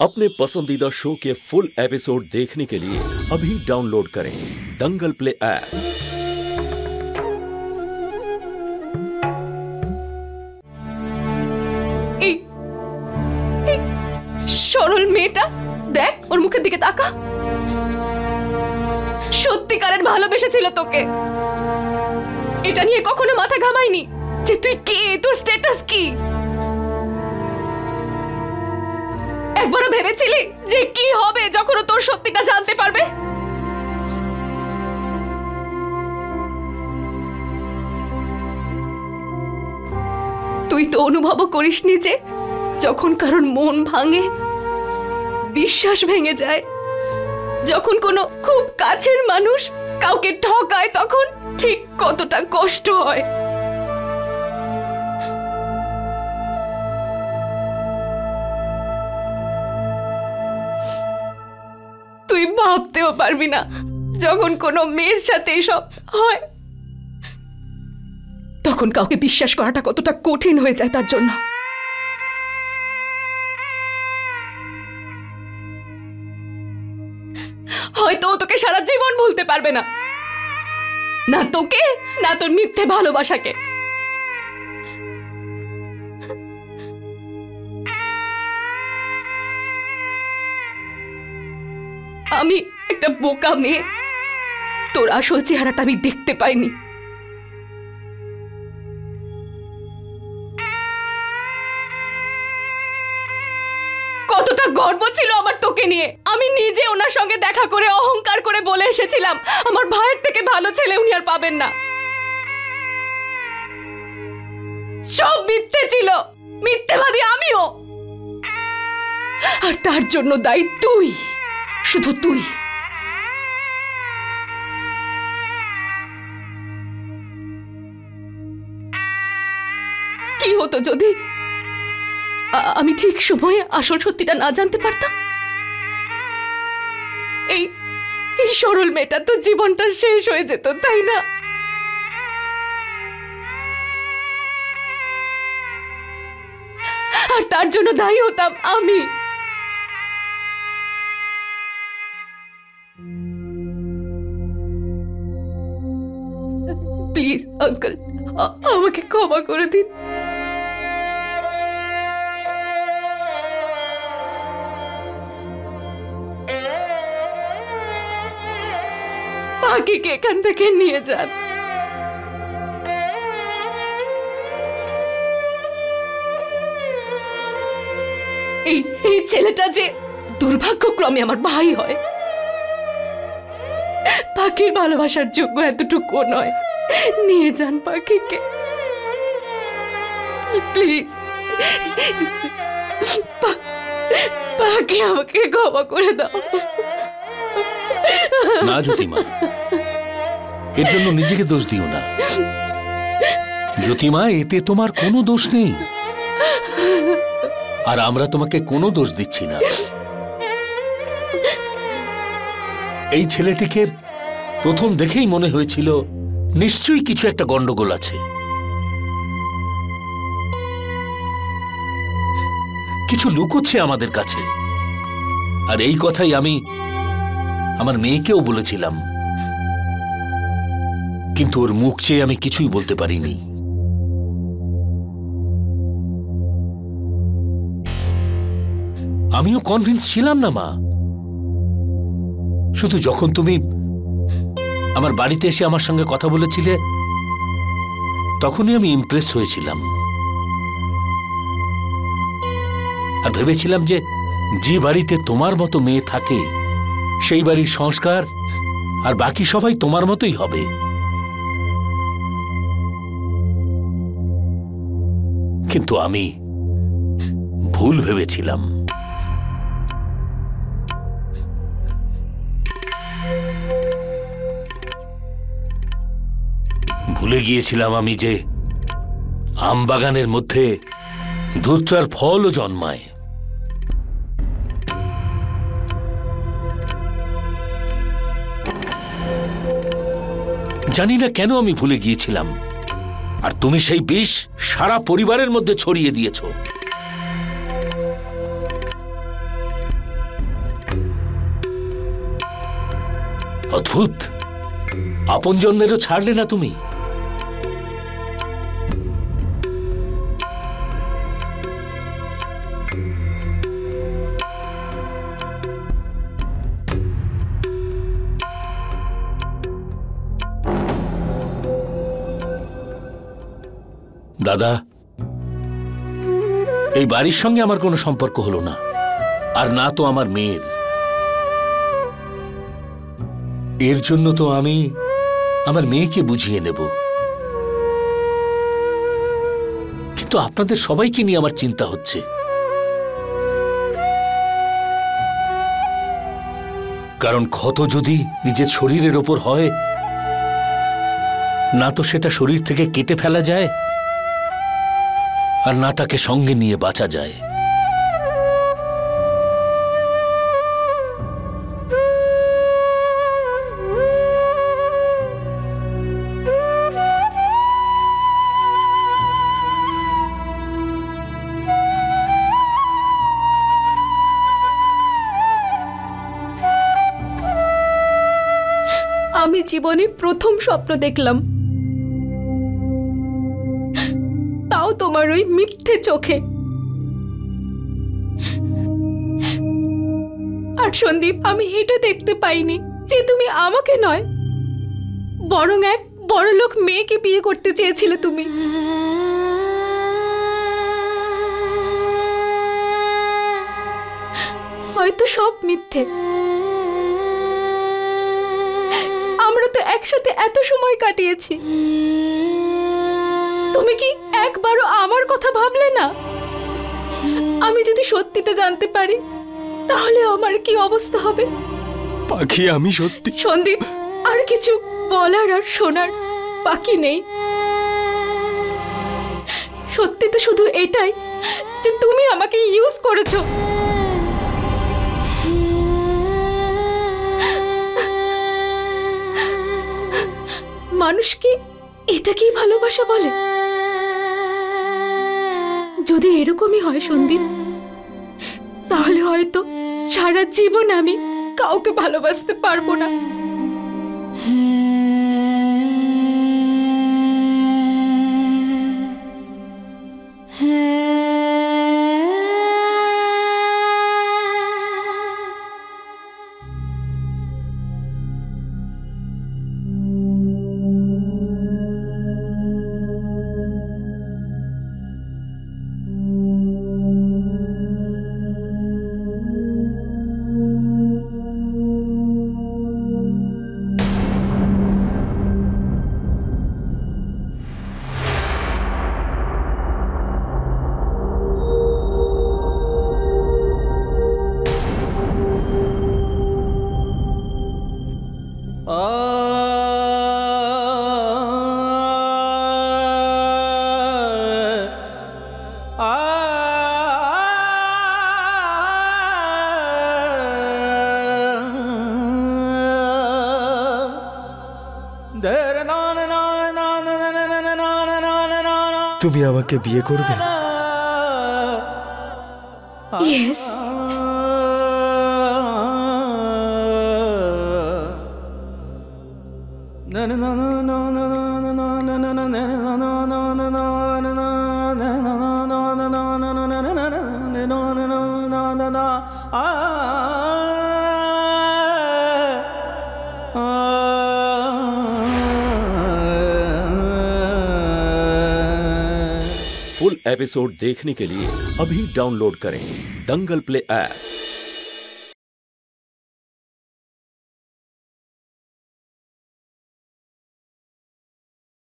अपने पसंदीदा शो के फुल एपिसोड देखने के लिए अभी डाउनलोड करें दंगल प्ले ऐप। সরল মেয়েটা দেখ, ওর মুখের দিকে তাকা। সত্যিকারের ভালোবেসেছিল তোকে, এটা নিয়ে কখনো মাথা ঘামায়নি যে তুই কে, তোর স্ট্যাটাস কি। একবারও ভেবেছিলি যে কি হবে যখন তোর সত্যিটা জানতে পারবে? তুই তো অনুভবও করিসনি যে যখন কারোর মন ভাঙে, বিশ্বাস ভেঙে যায়, যখন কোনো খুব কাছের মানুষ কাউকে ঠকায়, তখন ঠিক কতটা কষ্ট হয়। তুই ভাবতেও পারবি না যখন কোনো মেয়ের সাথে এসব হয়, তখন কাউকে বিশ্বাস করাটা কতটা কঠিন হয়ে যায় তার জন্য। হয়তো ও তোকে সারা জীবন ভুলতে পারবে না, না তোকে না তোর মিথ্যে ভালোবাসাকে। আমি একটা বোকা মেয়ে, তোর আসল চেহারাটা আমি দেখতে পাইনি। কতটা গর্ব ছিল আমার তোকে নিয়ে। আমি নিজে ওনার সঙ্গে দেখা করে অহংকার করে বলে এসেছিলাম আমার ভাইয়ের থেকে ভালো ছেলে উনি আর পাবেন না। সব মিথ্যে ছিল, মিথ্যেবাদী আমিও। আর তার জন্য দায়ী তুই, শুধু তুই। কি হতো যদি আমি ঠিক সময়ে আসল সত্যিটা না জানতে পারতাম? এই সরল মেয়েটা তো জীবনটা শেষ হয়ে যেত, তাই না? আর তার জন্য দায়ী হতাম আমি। প্লিজ আঙ্কেল, আমাকে ক্ষমা করে দিন। পাখিকে এখান থেকে নিয়ে যান। এই ছেলেটা যে দুর্ভাগ্যক্রমে আমার ভাই হয়, পাখির ভালোবাসার যোগ্য এতটুকু নয়। নিয়ে যান পাখিকে, প্লিজ। পাখি, আমাকে ক্ষমা করে দাও। না জ্যোতিমা, এর জন্য নিজেকে দোষ দিও না। জ্যোতিমা, এতে তোমার কোনো দোষ নেই, আর আমরা তোমাকে কোনো দোষ দিচ্ছি না। এই ছেলেটিকে প্রথম দেখেই মনে হয়েছিল নিশ্চয়ই কিছু একটা গন্ডগোল আছে, কিছু লুকোচ্ছে আমাদের কাছে। আর এই কথাই আমি আমার মেয়েকেও বলেছিলাম, কিন্তু ওর মুখ চেয়ে আমি কিছুই বলতে পারিনি। আমিও কনভিন্স ছিলাম না মা, শুধু যখন তুমি আমার বাড়িতে এসে আমার সঙ্গে কথা বলেছিলে তখনই আমি ইমপ্রেস হয়েছিলাম। আর ভেবেছিলাম যে বাড়িতে তোমার মতো মেয়ে থাকে সেই বাড়ির সংস্কার আর বাকি সবাই তোমার মতোই হবে। কিন্তু আমি ভুল ভেবেছিলাম। ভুলে গিয়েছিলাম আমি যে আমবাগানের মধ্যে ধূর্তার ফলও জন্মায়। জানি না কেন আমি ভুলে গিয়েছিলাম, আর তুমি সেই বিষ সারা পরিবারের মধ্যে ছড়িয়ে দিয়েছো। অদ্ভুত, আপনজনদেরও ছাড়লে না তুমি। দাদা, এই বাড়ির সঙ্গে আমার কোনো সম্পর্ক হলো না, আর না তো আমার মেয়ের। এর জন্য তো আমি আমার মেয়েকে বুঝিয়ে নেব, কিন্তু আপনাদের সবাইকে নিয়ে আমার চিন্তা হচ্ছে। কারণ ক্ষত যদি নিজের শরীরের ওপর হয়, না তো সেটা শরীর থেকে কেটে ফেলা যায়, আর না তাকে সঙ্গে নিয়ে বাঁচা যায়। আমি জীবনে প্রথম স্বপ্ন দেখলাম, তাও তোমার ওই মিথ্যে চোখে। আর সন্দীপ, আমি এটা দেখতে পাইনি যে তুমি আমাকে নয়, বরং এক বড়লোক মেয়েকে বিয়ে করতে চেয়েছিলে তুমি। হয়তো সব মিথ্যে। আমরা তো একসাথে এত সময় কাটিয়েছি, তুমি কি একবারও আমার কথা ভাবলে না? আমি যদি সত্যিটা জানতে পারি, তাহলে আমার কি অবস্থা হবে? পাখি, আমি সত্যি। সন্দীপ, আর কিছু বলার আর শোনার বাকি নেই। সত্যি তো শুধু এটাই যে তুমি আমাকে ইউজ করেছো। মানুষ কি এটাকেই ভালোবাসা বলে? যদি এরকমই হয় সন্দীপ, তাহলে হয়তো সারা জীবন আমি কাউকে ভালোবাসতে পারবো না। তুমি আমাকে বিয়ে করবে? ইয়েস। फुल एपिसोड देखने के लिए अभी डाउनलोड करें दंगल प्ले ऐप।